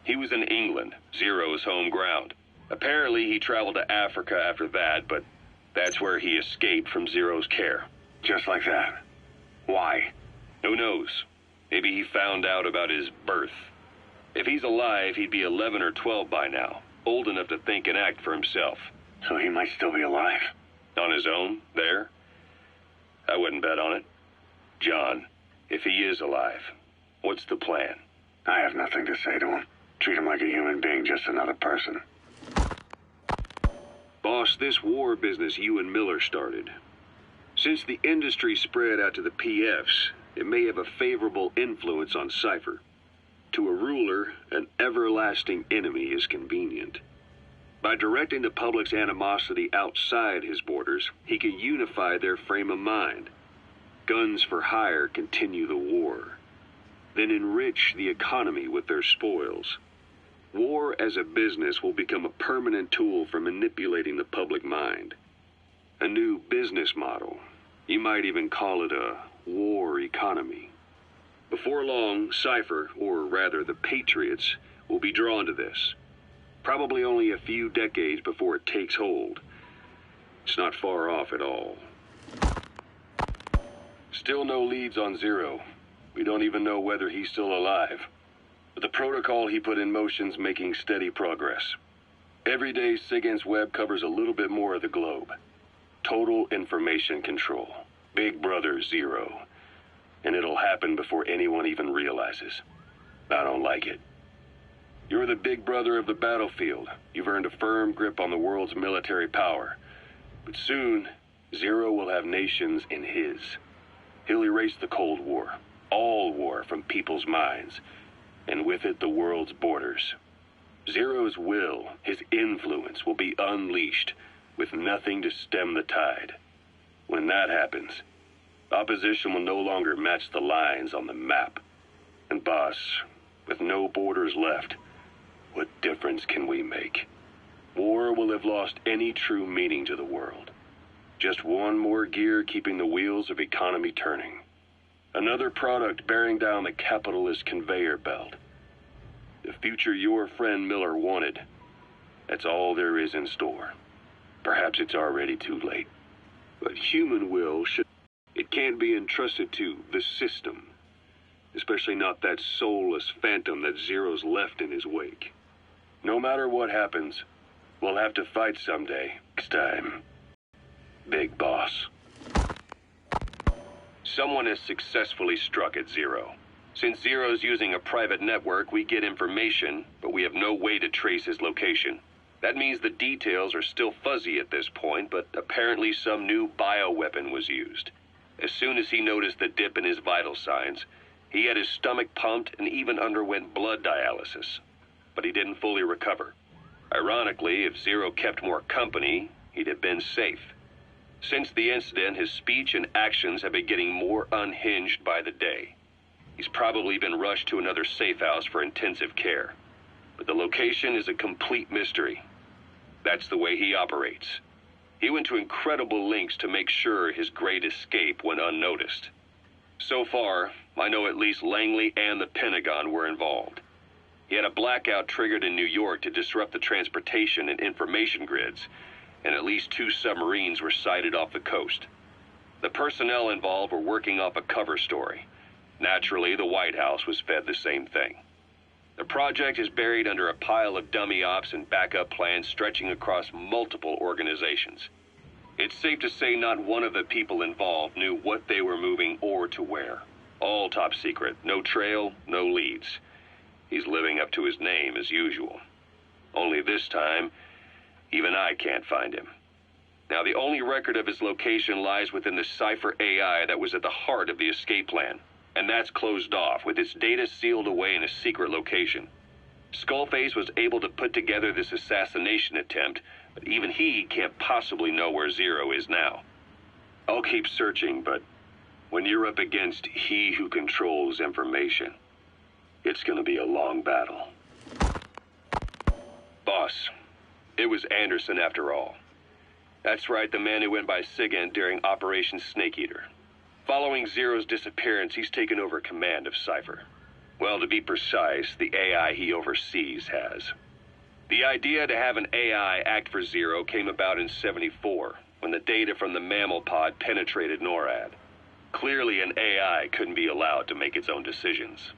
He was in England, Zero's home ground. Apparently, he traveled to Africa after that, but that's where he escaped from Zero's care. Just like that. Why? Who knows? Maybe he found out about his birth. If he's alive, he'd be 11 or 12 by now, old enough to think and act for himself. So he might still be alive. On his own, there? I wouldn't bet on it. John, if he is alive, what's the plan? I have nothing to say to him. Treat him like a human being, just another person. Boss, this war business you and Miller started. Since the industry spread out to the PFs, it may have a favorable influence on Cypher. To a ruler, an everlasting enemy is convenient. By directing the public's animosity outside his borders, he can unify their frame of mind. Guns for hire continue the war, then enrich the economy with their spoils. War as a business will become a permanent tool for manipulating the public mind. A new business model. You might even call it a war economy. Before long, Cypher, or rather the Patriots, will be drawn to this. Probably only a few decades before it takes hold. It's not far off at all. Still no leads on Zero. We don't even know whether he's still alive. But the protocol he put in motion's making steady progress. Every day, SIGINT's web covers a little bit more of the globe. Total information control. Big Brother Zero. And it'll happen before anyone even realizes. I don't like it. You're the big brother of the battlefield. You've earned a firm grip on the world's military power. But soon, Zero will have nations in his. He'll erase the Cold War, all war, from people's minds, and with it the world's borders. Zero's will, his influence, will be unleashed, with nothing to stem the tide. When that happens, opposition will no longer match the lines on the map. And boss, with no borders left, what difference can we make? War will have lost any true meaning to the world. Just one more gear keeping the wheels of economy turning. Another product bearing down the capitalist conveyor belt. The future your friend Miller wanted. That's all there is in store. Perhaps it's already too late. But human will should... It can't be entrusted to the system. Especially not that soulless phantom that Zero's left in his wake. No matter what happens, we'll have to fight someday. Next time. Big Boss. Someone has successfully struck at Zero. Since Zero's using a private network, we get information, but we have no way to trace his location. That means the details are still fuzzy at this point, but apparently some new bioweapon was used. As soon as he noticed the dip in his vital signs, he had his stomach pumped and even underwent blood dialysis. But he didn't fully recover. Ironically, if Zero kept more company, he'd have been safe. Since the incident, his speech and actions have been getting more unhinged by the day. He's probably been rushed to another safe house for intensive care. But the location is a complete mystery. That's the way he operates. He went to incredible lengths to make sure his great escape went unnoticed. So far, I know at least Langley and the Pentagon were involved. He had a blackout triggered in New York to disrupt the transportation and information grids, and at least 2 submarines were sighted off the coast. The personnel involved were working off a cover story. Naturally, the White House was fed the same thing. The project is buried under a pile of dummy ops and backup plans stretching across multiple organizations. It's safe to say not one of the people involved knew what they were moving or to where. All top secret, no trail, no leads. He's living up to his name as usual. Only this time, even I can't find him. Now, the only record of his location lies within the Cypher AI that was at the heart of the escape plan. And that's closed off, with its data sealed away in a secret location. Skullface was able to put together this assassination attempt, but even he can't possibly know where Zero is now. I'll keep searching, but when you're up against he who controls information, it's gonna be a long battle. Boss, it was Anderson after all. That's right, the man who went by SIGINT during Operation Snake Eater. Following Zero's disappearance, he's taken over command of Cypher. Well, to be precise, the AI he oversees has. The idea to have an AI act for Zero came about in '74, when the data from the mammal pod penetrated NORAD. Clearly, an AI couldn't be allowed to make its own decisions.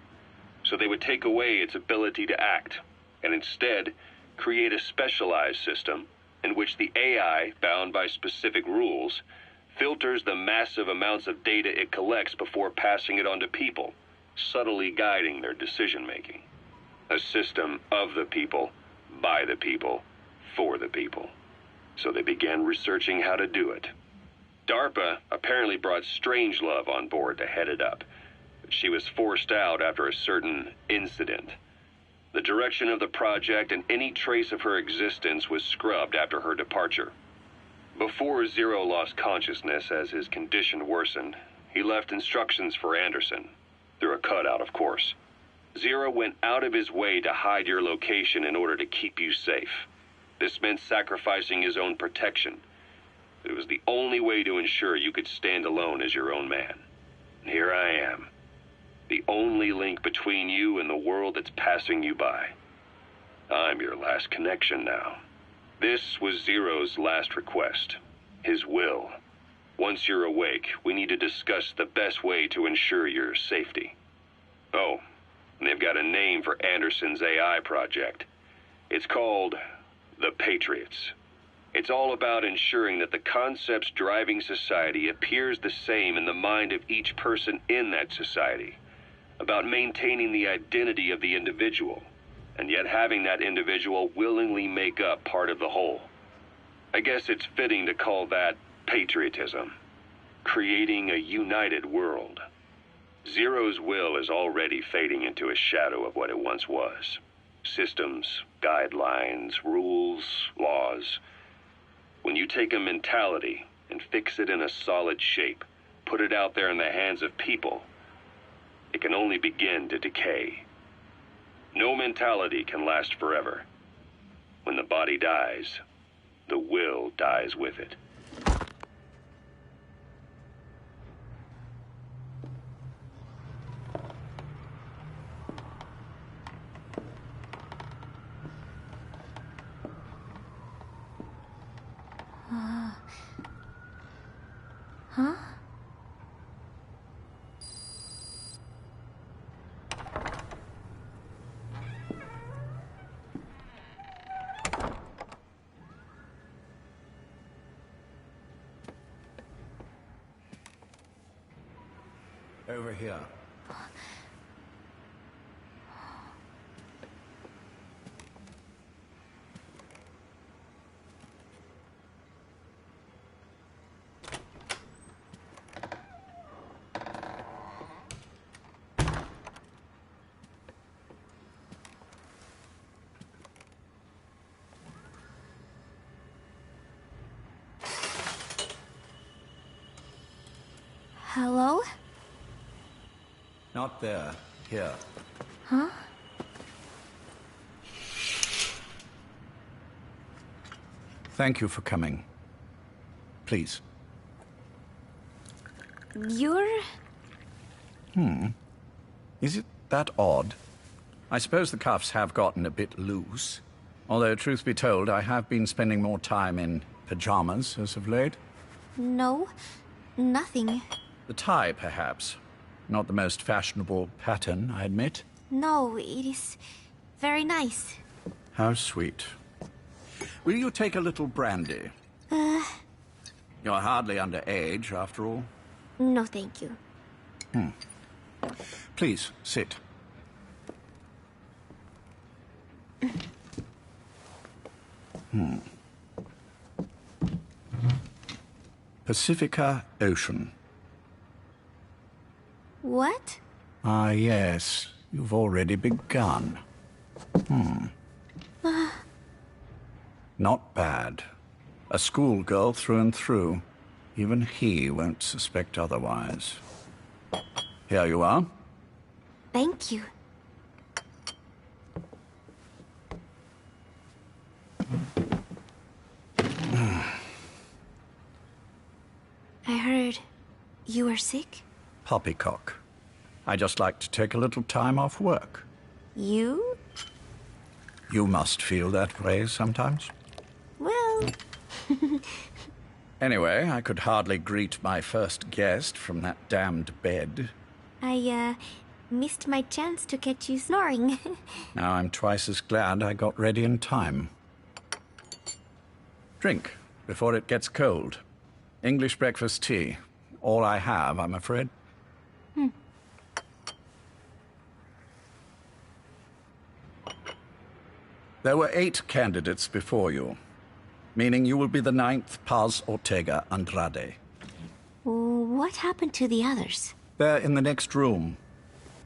So they would take away its ability to act, and instead create a specialized system in which the AI, bound by specific rules, filters the massive amounts of data it collects before passing it on to people, subtly guiding their decision-making. A system of the people, by the people, for the people. So they began researching how to do it. DARPA apparently brought Strangelove on board to head it up, but she was forced out after a certain incident. The direction of the project and any trace of her existence was scrubbed after her departure. Before Zero lost consciousness as his condition worsened, he left instructions for Anderson, through a cutout, of course. Zero went out of his way to hide your location in order to keep you safe. This meant sacrificing his own protection. It was the only way to ensure you could stand alone as your own man. And here I am, the only link between you and the world that's passing you by. I'm your last connection now. This was Zero's last request, his will. Once you're awake, we need to discuss the best way to ensure your safety. Oh, and they've got a name for Anderson's AI project. It's called the Patriots. It's all about ensuring that the concepts driving society appears the same in the mind of each person in that society. About maintaining the identity of the individual, and yet having that individual willingly make up part of the whole. I guess it's fitting to call that patriotism. Creating a united world. Zero's will is already fading into a shadow of what it once was. Systems, guidelines, rules, laws. When you take a mentality and fix it in a solid shape, put it out there in the hands of people, it can only begin to decay. No mentality can last forever. When the body dies, the will dies with it. Huh? Over here. Hello? Not there. Here. Huh? Thank you for coming. Please. You're... Is it that odd? I suppose the cuffs have gotten a bit loose. Although, truth be told, I have been spending more time in pajamas as of late. No, nothing. The tie, perhaps. Not the most fashionable pattern, I admit. No, it is very nice. How sweet. Will you take a little brandy? You're hardly underage, after all. No, thank you. Please, sit. Pacifica Ocean. What? Ah, yes. You've already begun. Not bad. A schoolgirl through and through. Even he won't suspect otherwise. Here you are. Thank you. I heard you were sick? Poppycock. I just like to take a little time off work. You? You must feel that way sometimes. Well... Anyway, I could hardly greet my first guest from that damned bed. I, missed my chance to catch you snoring. Now I'm twice as glad I got ready in time. Drink, before it gets cold. English breakfast tea. All I have, I'm afraid. There were 8 candidates before you, meaning you will be the 9th Paz Ortega Andrade. What happened to the others? They're in the next room.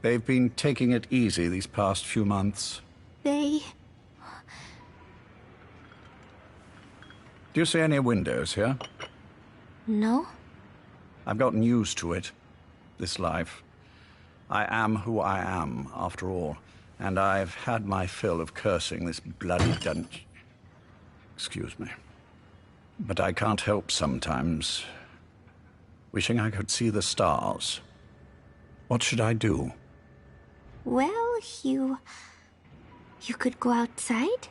They've been taking it easy these past few months. They... Do you see any windows here? No? I've gotten used to it, this life. I am who I am, after all, and I've had my fill of cursing this bloody dunce. Excuse me. But I can't help sometimes wishing I could see the stars. What should I do? Well, you could go outside,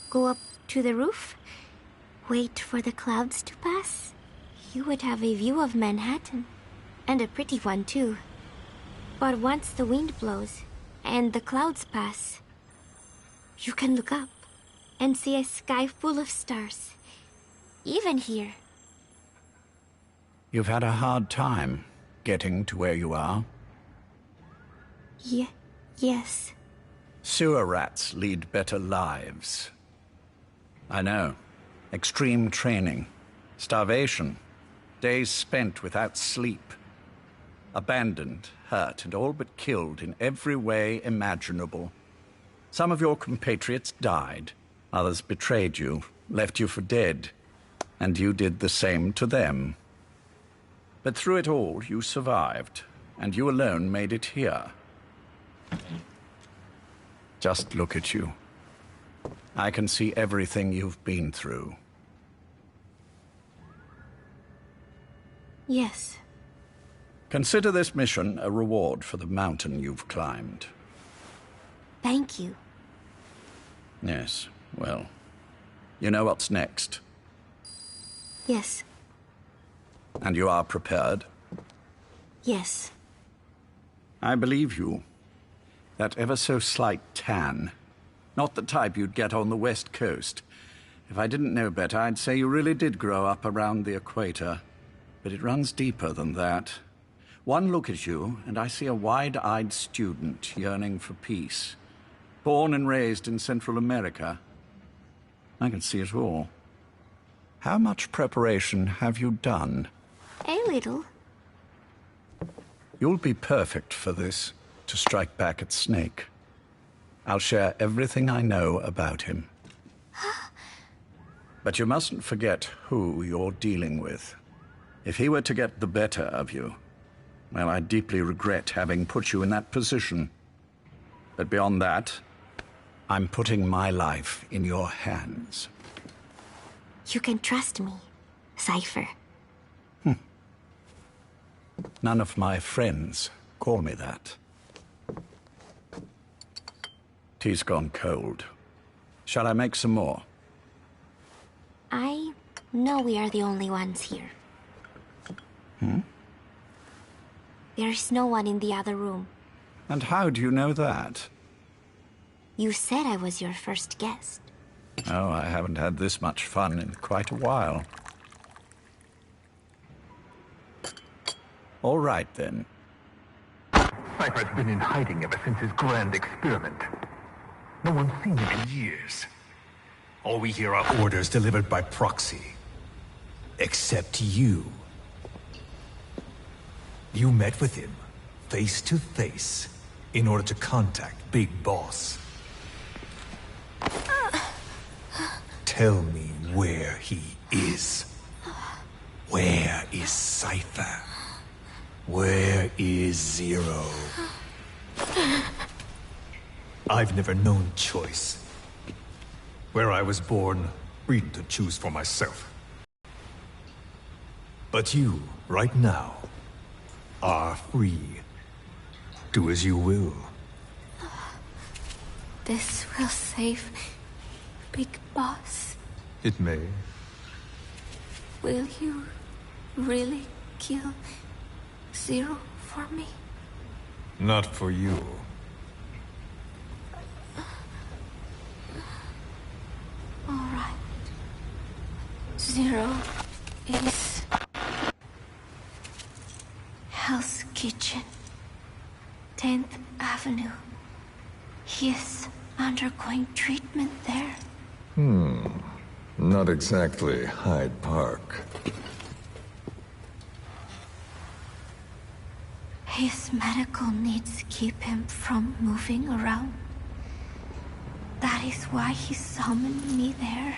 go up to the roof, wait for the clouds to pass. You would have a view of Manhattan, and a pretty one too. But once the wind blows and the clouds pass, you can look up and see a sky full of stars, even here. You've had a hard time getting to where you are. Yes. Sewer rats lead better lives. I know. Extreme training, starvation, days spent without sleep, abandoned, hurt, and all but killed in every way imaginable. Some of your compatriots died. Others betrayed you, left you for dead, and you did the same to them. But through it all, you survived, and you alone made it here. Just look at you. I can see everything you've been through. Yes. Consider this mission a reward for the mountain you've climbed. Thank you. Yes, well, you know what's next. Yes. And you are prepared? Yes. I believe you. That ever so slight tan. Not the type you'd get on the West Coast. If I didn't know better, I'd say you really did grow up around the equator. But it runs deeper than that. One look at you, and I see a wide-eyed student yearning for peace. Born and raised in Central America. I can see it all. How much preparation have you done? A little. You'll be perfect for this, to strike back at Snake. I'll share everything I know about him. But you mustn't forget who you're dealing with. If he were to get the better of you, well, I deeply regret having put you in that position. But beyond that, I'm putting my life in your hands. You can trust me, Cypher. None of my friends call me that. Tea's gone cold. Shall I make some more? I know we are the only ones here. There's no one in the other room. And how do you know that? You said I was your first guest. Oh, I haven't had this much fun in quite a while. All right, then. Cypher's been in hiding ever since his grand experiment. No one's seen him in years. All we hear are orders delivered by proxy. Except you. You met with him, face to face, in order to contact Big Boss. Tell me where he is. Where is Cypher? Where is Zero? I've never known choice. Where I was born, freedom to choose for myself. But you, right now, are free. Do as you will. This will save Big Boss. It may. Will you really kill Zero for me? Not for you. All right. Zero is Hell's Kitchen, 10th Avenue. He is undergoing treatment there. Not exactly Hyde Park. His medical needs keep him from moving around. That is why he summoned me there.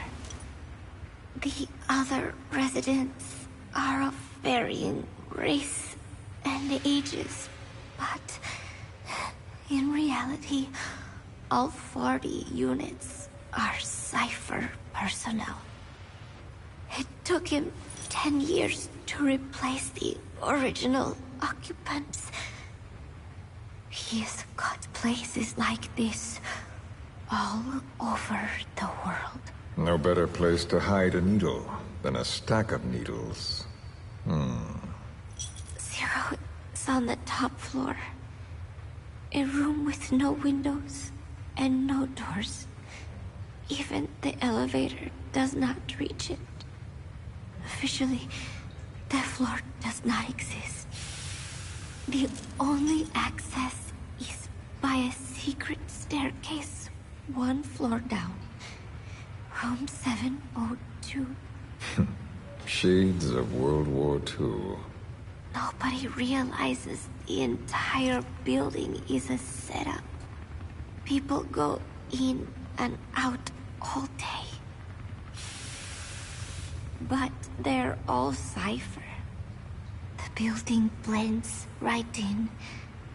The other residents are of varying race and ages, but in reality, all 40 units are Cypher personnel. It took him 10 years to replace the original occupants. He's got places like this all over the world. No better place to hide a needle than a stack of needles. Zero is on the top floor. A room with no windows and no doors. Even the elevator does not reach it. Officially, the floor does not exist. The only access is by a secret staircase 1 floor down. Room 702. Shades of World War II. Nobody realizes the entire building is a setup. People go in and out all day. But they're all Cypher. The building blends right in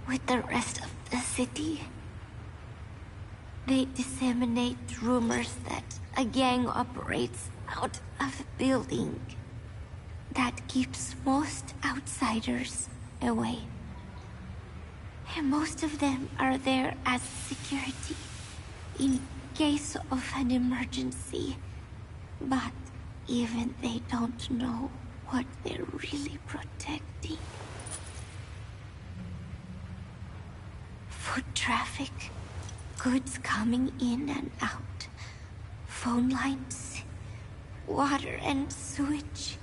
with the rest of the city. They disseminate rumors that a gang operates out of the building that keeps most outsiders away. And most of them are there as security in case of an emergency. But even they don't know what they're really protecting. Foot traffic, goods coming in and out, phone lines, water and sewage.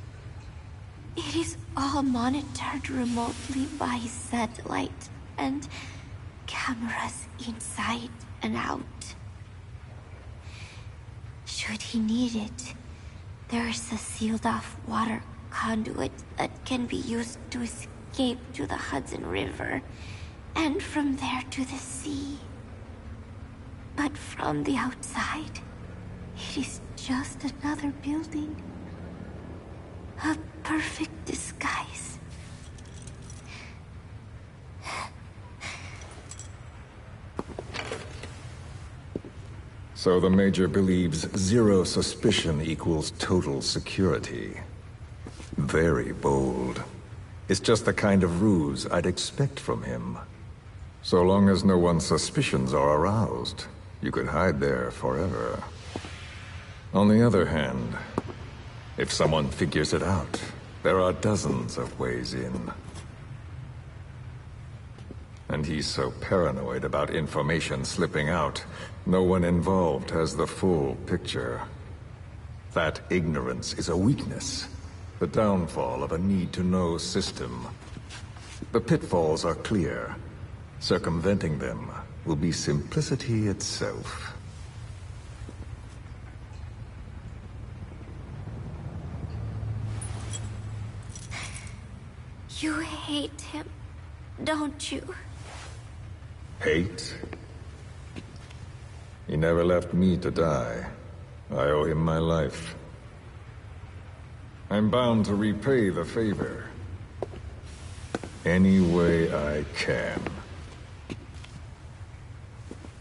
It is all monitored remotely by satellite and cameras inside and out. Should he need it, there's a sealed-off water conduit that can be used to escape to the Hudson River, and from there to the sea. But from the outside, it is just another building. A perfect disguise. So the Major believes zero suspicion equals total security. Very bold. It's just the kind of ruse I'd expect from him. So long as no one's suspicions are aroused, you could hide there forever. On the other hand, if someone figures it out, there are dozens of ways in. And he's so paranoid about information slipping out, no one involved has the full picture. That ignorance is a weakness, the downfall of a need-to-know system. The pitfalls are clear. Circumventing them will be simplicity itself. You hate him, don't you? Hate? He never left me to die. I owe him my life. I'm bound to repay the favor. Any way I can.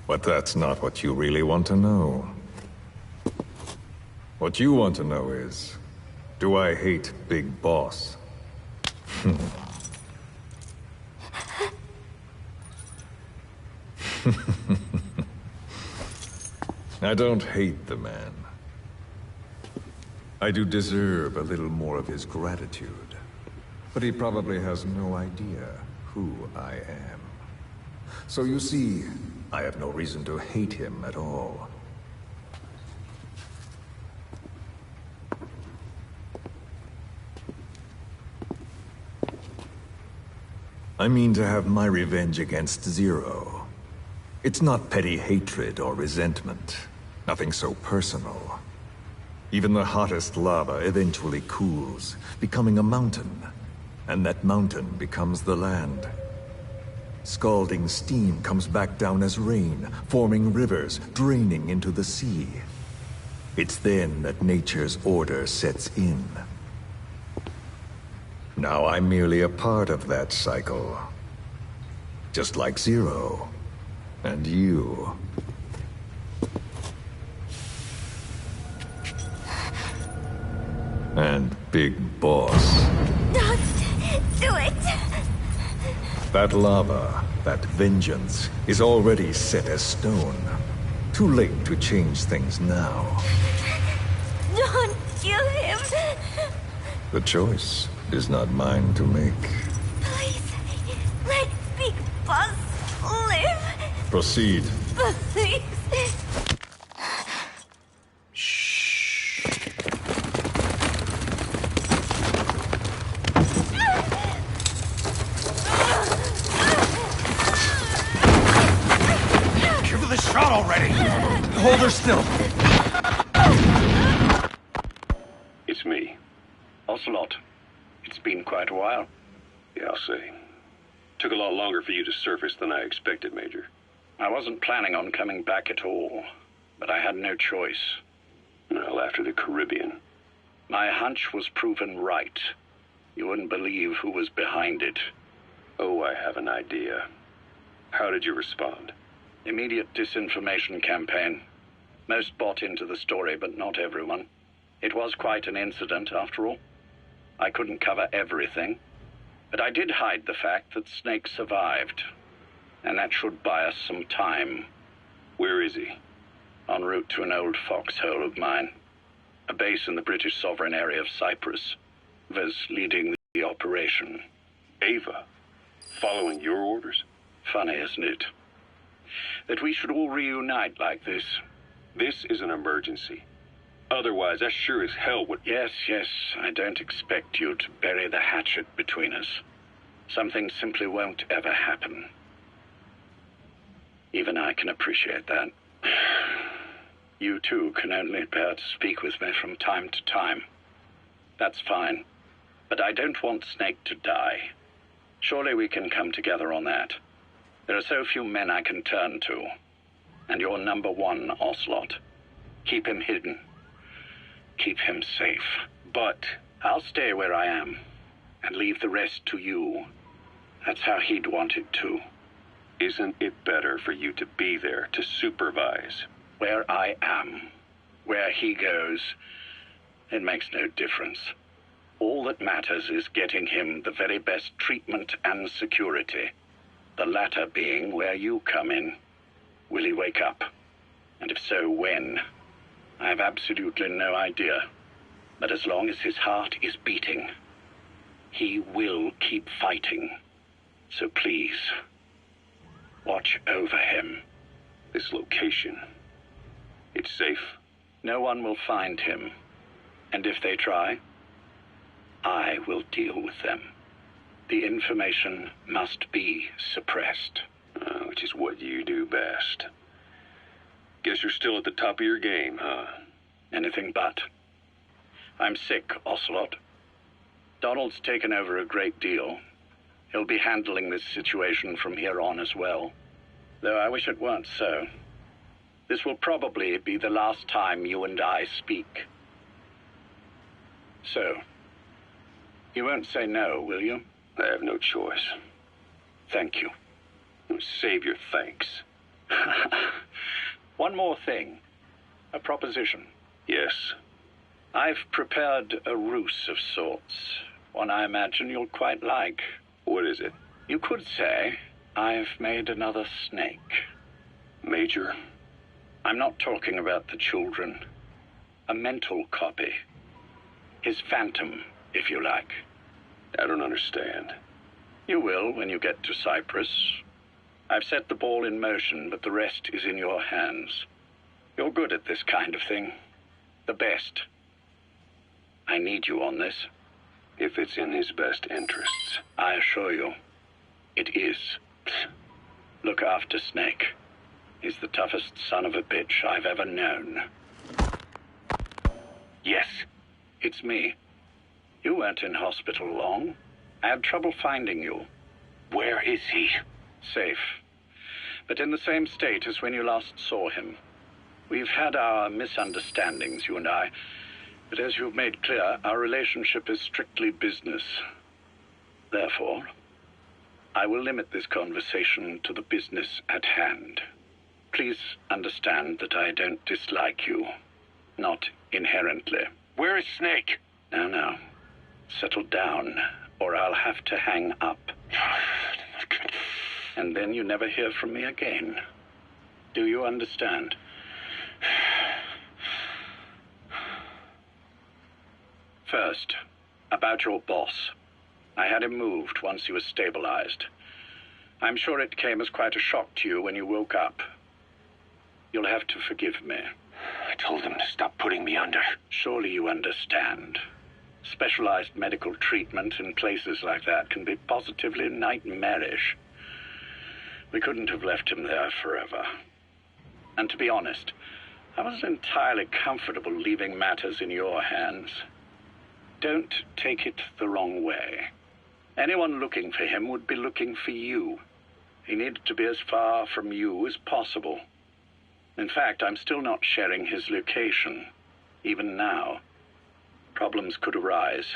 But that's not what you really want to know. What you want to know is, do I hate Big Boss? I don't hate the man. I do deserve a little more of his gratitude. But he probably has no idea who I am. So you see, I have no reason to hate him at all. I mean to have my revenge against Zero. It's not petty hatred or resentment. Nothing so personal. Even the hottest lava eventually cools, becoming a mountain. And that mountain becomes the land. Scalding steam comes back down as rain, forming rivers, draining into the sea. It's then that nature's order sets in. Now I'm merely a part of that cycle. Just like Zero. And you. And Big Boss. Don't do it! That lava, that vengeance, is already set as stone. Too late to change things now. Don't kill him! The choice is not mine to make. Please, let Big Boss live! Proceed. Please! Give her the shot already! Hold her still. It's me. Ocelot. It's been quite a while. Yeah, I'll say. Took a lot longer for you to surface than I expected, Major. I wasn't planning on coming back at all, but I had no choice. Well, after the Caribbean. My hunch was proven right. You wouldn't believe who was behind it. Oh, I have an idea. How did you respond? Immediate disinformation campaign. Most bought into the story, but not everyone. It was quite an incident, after all. I couldn't cover everything, but I did hide the fact that Snake survived, and that should buy us some time. Where is he? En route to an old foxhole of mine. A base in the British sovereign area of Cyprus. Was leading the operation. Ava? Following your orders? Funny, isn't it? That we should all reunite like this. This is an emergency. Otherwise, I sure as hell would... Yes, I don't expect you to bury the hatchet between us. Something simply won't ever happen. Even I can appreciate that. You too can only bear to speak with me from time to time. That's fine. But I don't want Snake to die. Surely we can come together on that. There are so few men I can turn to. And you're number one, Ocelot. Keep him hidden. Keep him safe. But I'll stay where I am and leave the rest to you. That's how he'd want it too. Isn't it better for you to be there to supervise? Where I am, where he goes, it makes no difference. All that matters is getting him the very best treatment and security. The latter being where you come in. Will he wake up? And if so, when? I have absolutely no idea. But as long as his heart is beating, he will keep fighting. So please, watch over him. This location, it's safe? No one will find him. And if they try, I will deal with them. The information must be suppressed. Which is what you do best. Guess you're still at the top of your game, huh? Anything but. I'm sick, Ocelot. Donald's taken over a great deal. He'll be handling this situation from here on as well. Though I wish it weren't so. This will probably be the last time you and I speak. So, you won't say no, will you? I have no choice. Thank you. Save your thanks. One more thing. A proposition. Yes. I've prepared a ruse of sorts. One I imagine you'll quite like. What is it? You could say I've made another snake. Major? I'm not talking about the children. A mental copy. His phantom, if you like. I don't understand. You will when you get to Cyprus. I've set the ball in motion, but the rest is in your hands. You're good at this kind of thing. The best. I need you on this. If it's in his best interests. I assure you, it is. Look after Snake. He's the toughest son of a bitch I've ever known. Yes. It's me. You weren't in hospital long. I had trouble finding you. Where is he? Safe. But in the same state as when you last saw him. We've had our misunderstandings, you and I. But as you've made clear, our relationship is strictly business. Therefore, I will limit this conversation to the business at hand. Please understand that I don't dislike you. Not inherently. Where is Snake? Now. Settle down, or I'll have to hang up. And then you never hear from me again. Do you understand? First, about your boss. I had him moved once he was stabilized. I'm sure it came as quite a shock to you when you woke up. You'll have to forgive me. I told him to stop putting me under. Surely you understand. Specialized medical treatment in places like that can be positively nightmarish. We couldn't have left him there forever. And to be honest, I wasn't entirely comfortable leaving matters in your hands. Don't take it the wrong way. Anyone looking for him would be looking for you. He needed to be as far from you as possible. In fact, I'm still not sharing his location, even now. Problems could arise.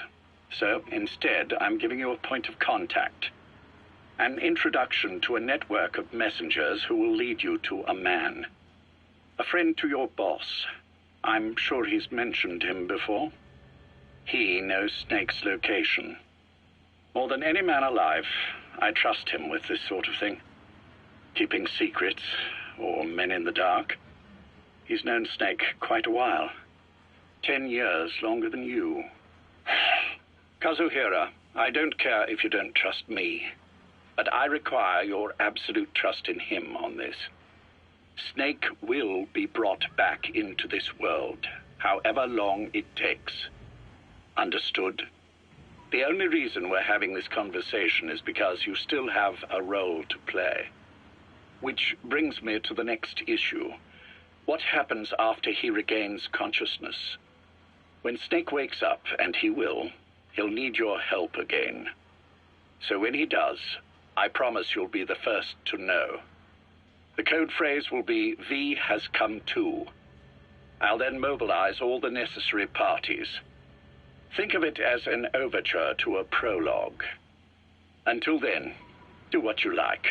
So instead, I'm giving you a point of contact. An introduction to a network of messengers who will lead you to a man. A friend to your boss. I'm sure he's mentioned him before. He knows Snake's location. More than any man alive, I trust him with this sort of thing. Keeping secrets, or men in the dark. He's known Snake quite a while. 10 years longer than you. Kazuhira, I don't care if you don't trust me, but I require your absolute trust in him on this. Snake will be brought back into this world, however long it takes. Understood? The only reason we're having this conversation is because you still have a role to play. Which brings me to the next issue. What happens after he regains consciousness? When Snake wakes up, and he will, he'll need your help again. So when he does, I promise you'll be the first to know. The code phrase will be, V has come to. I'll then mobilize all the necessary parties. Think of it as an overture to a prologue. Until then, do what you like.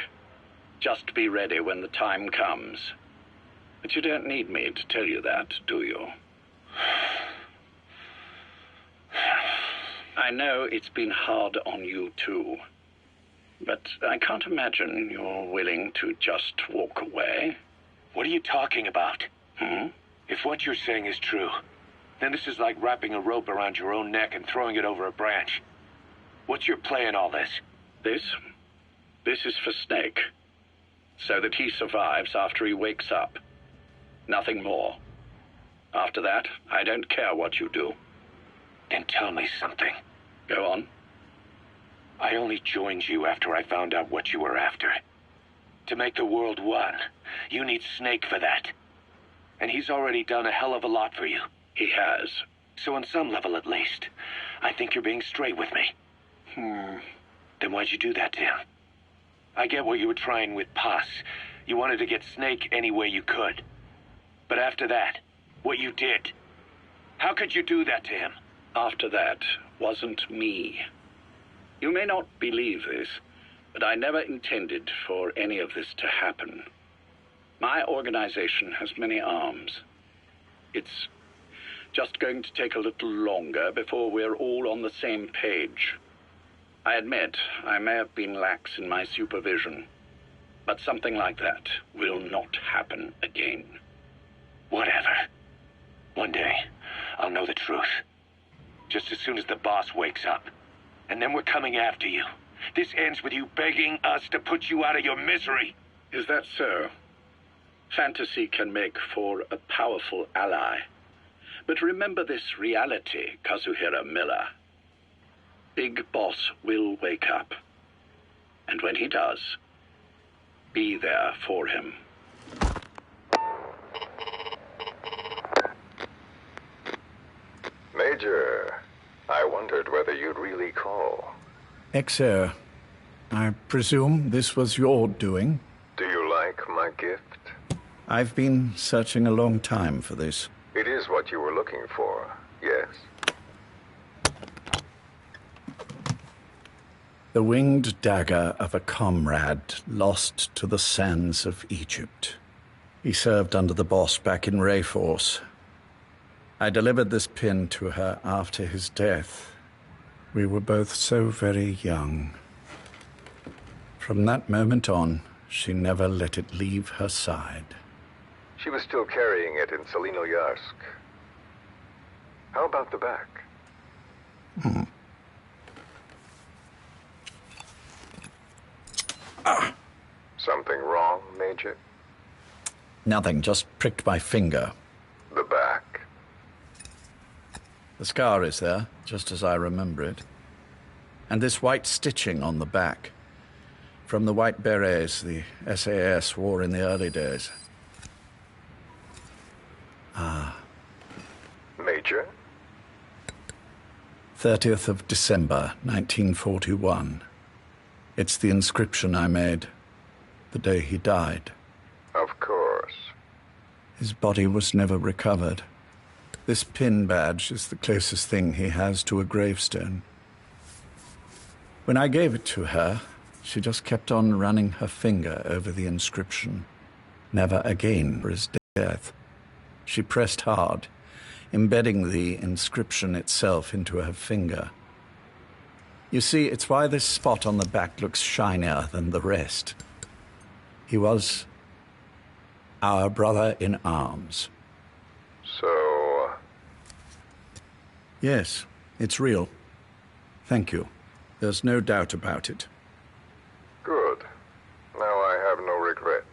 Just be ready when the time comes. But you don't need me to tell you that, do you? I know it's been hard on you too. But I can't imagine you're willing to just walk away. What are you talking about? If what you're saying is true, then this is like wrapping a rope around your own neck and throwing it over a branch. What's your play in all this? This is for Snake. So that he survives after he wakes up. Nothing more. After that, I don't care what you do. Then tell me something. Go on. I only joined you after I found out what you were after. To make the world one, you need Snake for that. And he's already done a hell of a lot for you. He has. So on some level at least, I think you're being straight with me. Then why'd you do that to him? I get what you were trying with Paz. You wanted to get Snake any way you could. But after that, what you did, how could you do that to him? After that wasn't me. You may not believe this, but I never intended for any of this to happen. My organization has many arms. It's just going to take a little longer before we're all on the same page. I admit I may have been lax in my supervision. But something like that will not happen again. Whatever. One day, I'll know the truth. Just as soon as the boss wakes up. And then we're coming after you. This ends with you begging us to put you out of your misery. Is that so? Fantasy can make for a powerful ally. But remember this reality, Kazuhira Miller. Big Boss will wake up. And when he does, be there for him. Major, I wondered whether you'd really call. XO, I presume this was your doing? Do you like my gift? I've been searching a long time for this. It is what you were looking for, yes? The winged dagger of a comrade lost to the sands of Egypt. He served under the boss back in Rayforce. I delivered this pin to her after his death. We were both so very young. From that moment on, she never let it leave her side. She was still carrying it in Selinoyarsk. How about the back? Something wrong, Major? Nothing, just pricked my finger. The back? The scar is there, just as I remember it. And this white stitching on the back. From the white berets the SAS wore in the early days. Major? 30th of December, 1941. It's the inscription I made the day he died. Of course. His body was never recovered. This pin badge is the closest thing he has to a gravestone. When I gave it to her, she just kept on running her finger over the inscription. Never again for his death. She pressed hard, embedding the inscription itself into her finger. You see, it's why this spot on the back looks shinier than the rest. He was our brother in arms. So... Yes, it's real. Thank you. There's no doubt about it. Good. Now I have no regrets.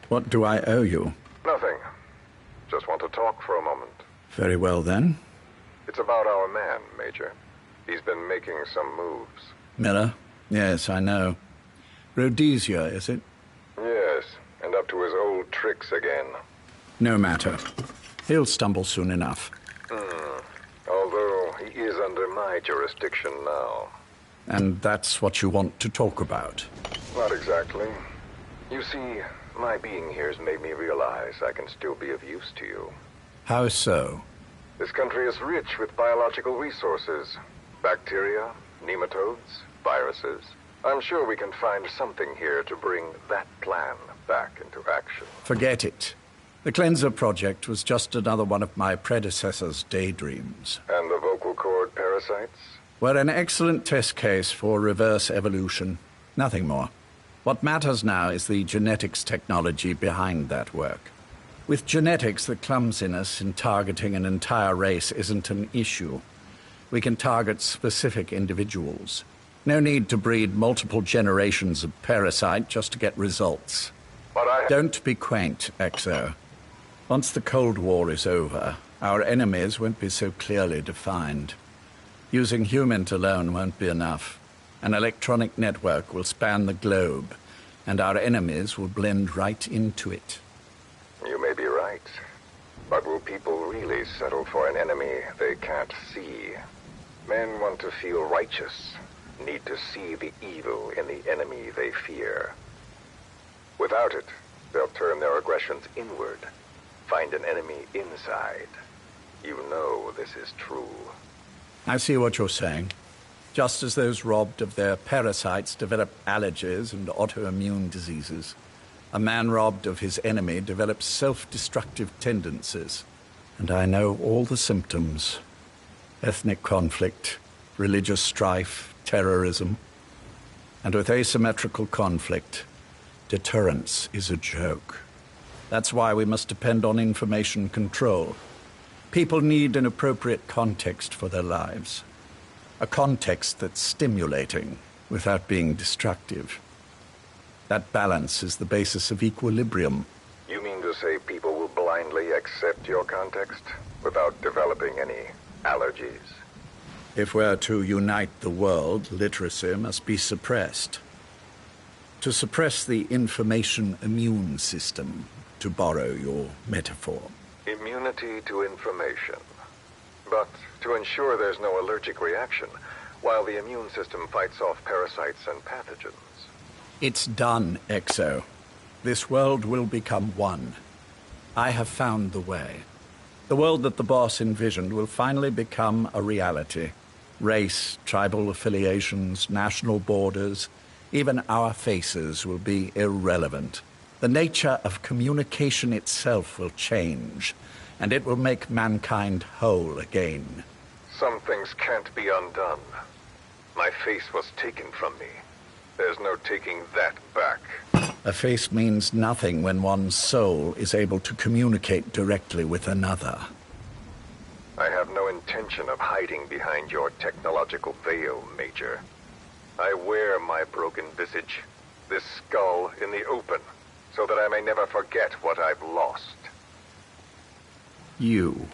What do I owe you? Nothing. Just want to talk for a moment. Very well, then. It's about our man, Major. He's been making some moves. Miller? Yes, I know. Rhodesia, is it? Yes, and up to his old tricks again. No matter. He'll stumble soon enough. Although he is under my jurisdiction now. And that's what you want to talk about? Not exactly. You see, my being here has made me realize I can still be of use to you. How so? This country is rich with biological resources. Bacteria, nematodes, viruses. I'm sure we can find something here to bring that plan back into action. Forget it. The Cleanser Project was just another one of my predecessor's daydreams. And the vocal cord parasites? Were an excellent test case for reverse evolution. Nothing more. What matters now is the genetics technology behind that work. With genetics, the clumsiness in targeting an entire race isn't an issue. We can target specific individuals. No need to breed multiple generations of parasite just to get results. But Don't be quaint, XO. Once the Cold War is over, our enemies won't be so clearly defined. Using humans alone won't be enough. An electronic network will span the globe, and our enemies will blend right into it. You may be right. But will people really settle for an enemy they can't see? Men want to feel righteous, need to see the evil in the enemy they fear. Without it, they'll turn their aggressions inward, find an enemy inside. You know this is true. I see what you're saying. Just as those robbed of their parasites develop allergies and autoimmune diseases, a man robbed of his enemy develops self-destructive tendencies. And I know all the symptoms. Ethnic conflict, religious strife, terrorism. And with asymmetrical conflict, deterrence is a joke. That's why we must depend on information control. People need an appropriate context for their lives. A context that's stimulating without being destructive. That balance is the basis of equilibrium. You mean to say people will blindly accept your context without developing any allergies? If we're to unite the world, literacy must be suppressed. To suppress the information immune system, to borrow your metaphor. Immunity to information. But to ensure there's no allergic reaction, while the immune system fights off parasites and pathogens. It's done, Exo. This world will become one. I have found the way. The world that the boss envisioned will finally become a reality. Race, tribal affiliations, national borders, even our faces will be irrelevant. The nature of communication itself will change, and it will make mankind whole again. Some things can't be undone. My face was taken from me. There's no taking that back. A face means nothing when one's soul is able to communicate directly with another. I have no intention of hiding behind your technological veil, Major. I wear my broken visage, this skull, in the open, so that I may never forget what I've lost. You.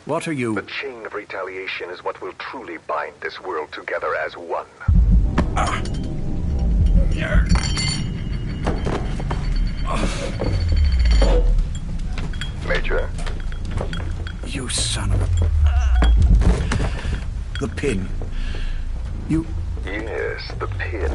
What are you? The chain of retaliation is what will truly bind this world together as one. Major? You son of a... The pin. You... Yes, the pin.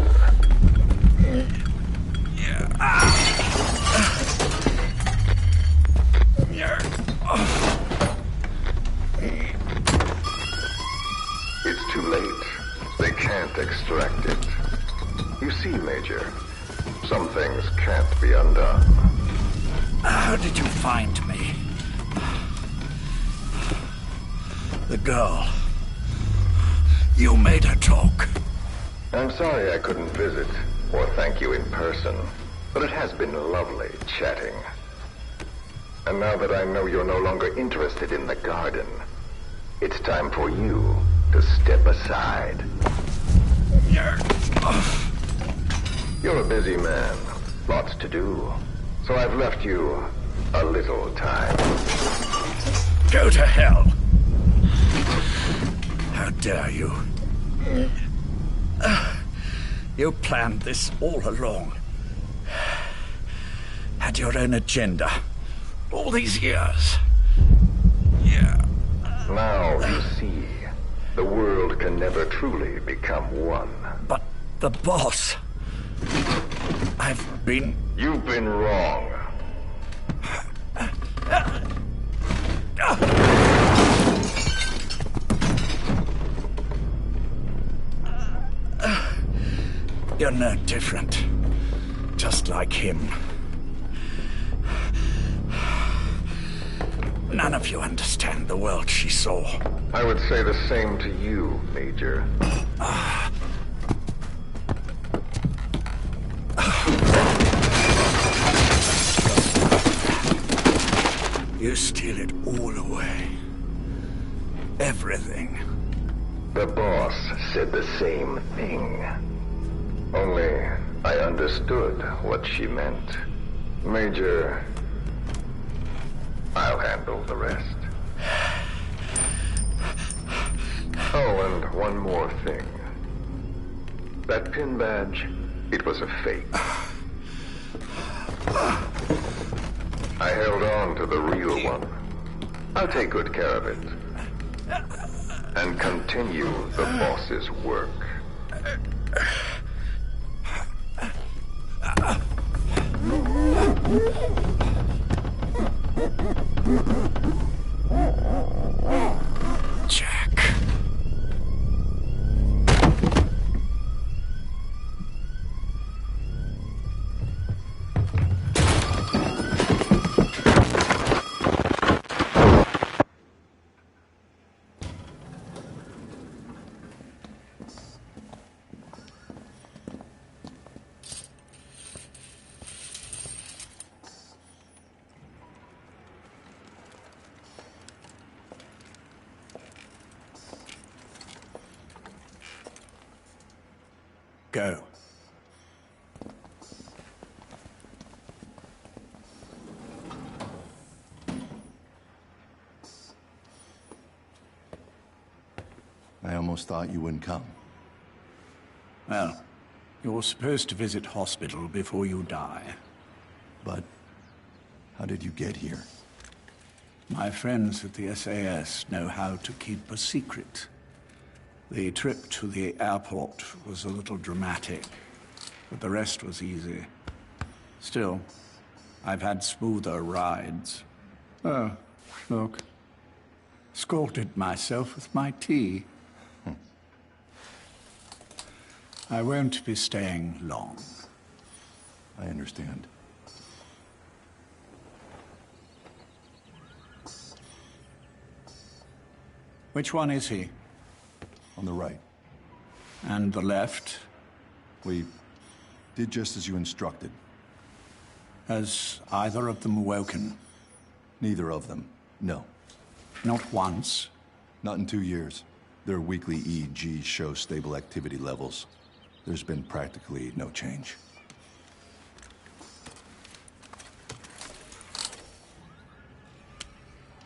It's too late. They can't extract it. You see, Major, some things can't be undone. How did you find me? The girl. You made her talk. I'm sorry I couldn't visit or thank you in person, but it has been lovely chatting. And now that I know you're no longer interested in the garden, it's time for you to step aside. You're a busy man, lots to do, so I've left you a little time. Go to hell! How dare you? You planned this all along. Had your own agenda. All these years. Yeah. Now you see, the world can never truly become one. But the boss... I've been... You've been wrong. You're no different. Just like him. None of you understand the world she saw. I would say the same to you, Major. You steal it all away. Everything. The boss said the same thing. Only I understood what she meant. Major, I'll handle the rest. Oh, and one more thing. That pin badge, it was a fake. I held on to the real one. I'll take good care of it. And continue the boss's work. Jack. Go. I almost thought you wouldn't come. Well, you're supposed to visit hospital before you die. But how did you get here? My friends at the SAS know how to keep a secret. The trip to the airport was a little dramatic, but the rest was easy. Still, I've had smoother rides. Oh, look. Scalded myself with my tea. I won't be staying long. I understand. Which one is he? On the right. And the left? We did just as you instructed. Has either of them woken? Neither of them. No. Not once? Not in 2 years. Their weekly EEGs show stable activity levels. There's been practically no change.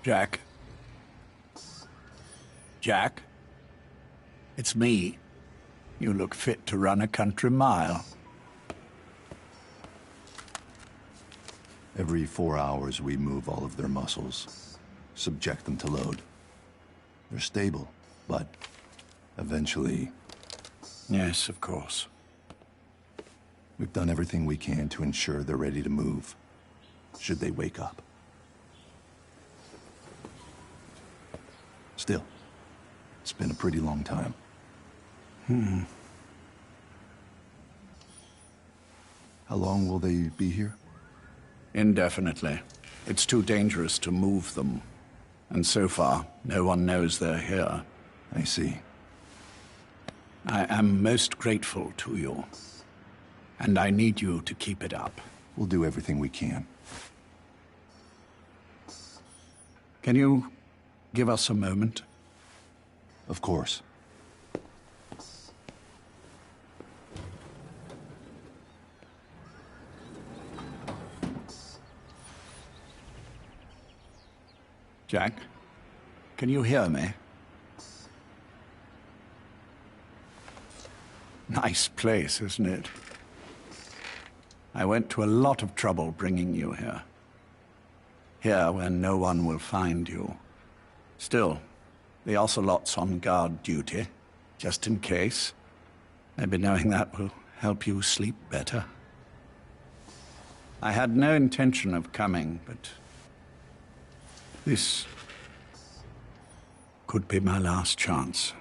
Jack? Jack? It's me. You look fit to run a country mile. Every 4 hours, we move all of their muscles, subject them to load. They're stable, but eventually... Yes, of course. We've done everything we can to ensure they're ready to move, should they wake up. Still, it's been a pretty long time. How long will they be here? Indefinitely. It's too dangerous to move them. And so far, no one knows they're here. I see. I am most grateful to you. And I need you to keep it up. We'll do everything we can. Can you give us a moment? Of course. Jack, can you hear me? Nice place, isn't it? I went to a lot of trouble bringing you here. Here, where no one will find you. Still, the Ocelot's on guard duty, just in case. Maybe knowing that will help you sleep better. I had no intention of coming, but this could be my last chance.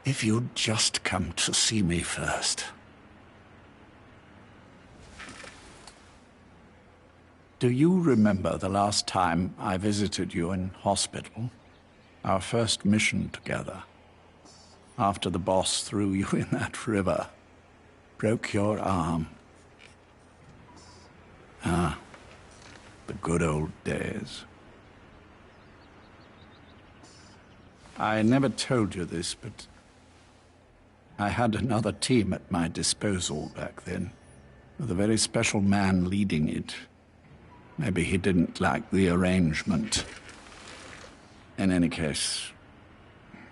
If you'd just come to see me first. Do you remember the last time I visited you in hospital? Our first mission together. After the boss threw you in that river. Broke your arm. Ah, the good old days. I never told you this, but I had another team at my disposal back then, with a very special man leading it. Maybe he didn't like the arrangement. In any case,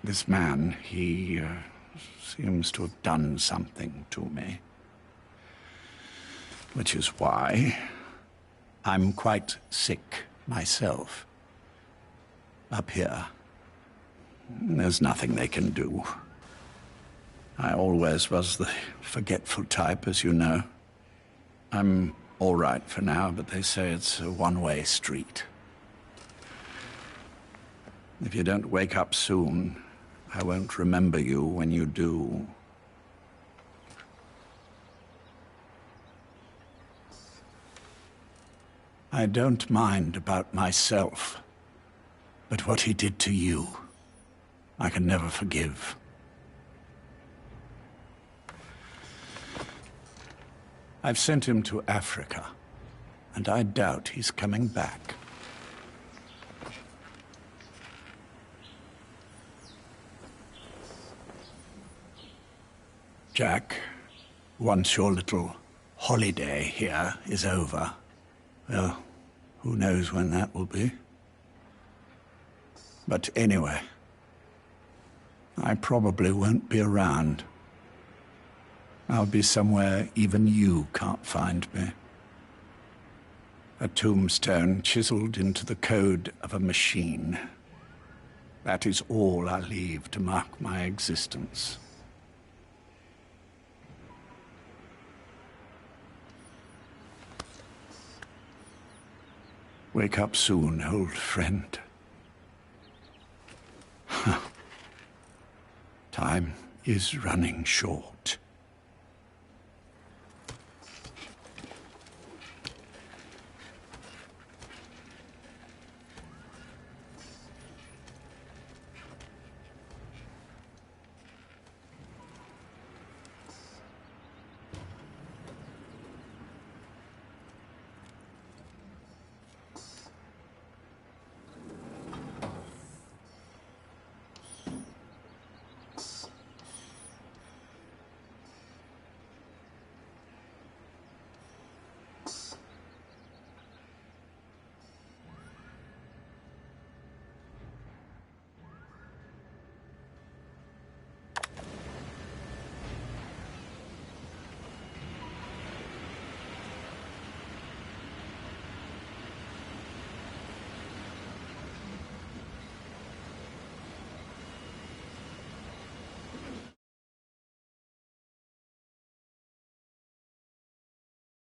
this man, he seems to have done something to me. Which is why I'm quite sick myself. Up here. There's nothing they can do. I always was the forgetful type, as you know. I'm all right for now, but they say it's a one-way street. If you don't wake up soon, I won't remember you when you do. I don't mind about myself, but what he did to you, I can never forgive. I've sent him to Africa, and I doubt he's coming back. Jack, once your little holiday here is over, well, who knows when that will be. But anyway, I probably won't be around. I'll be somewhere even you can't find me. A tombstone chiseled into the code of a machine. That is all I leave to mark my existence. Wake up soon, old friend. Time is running short.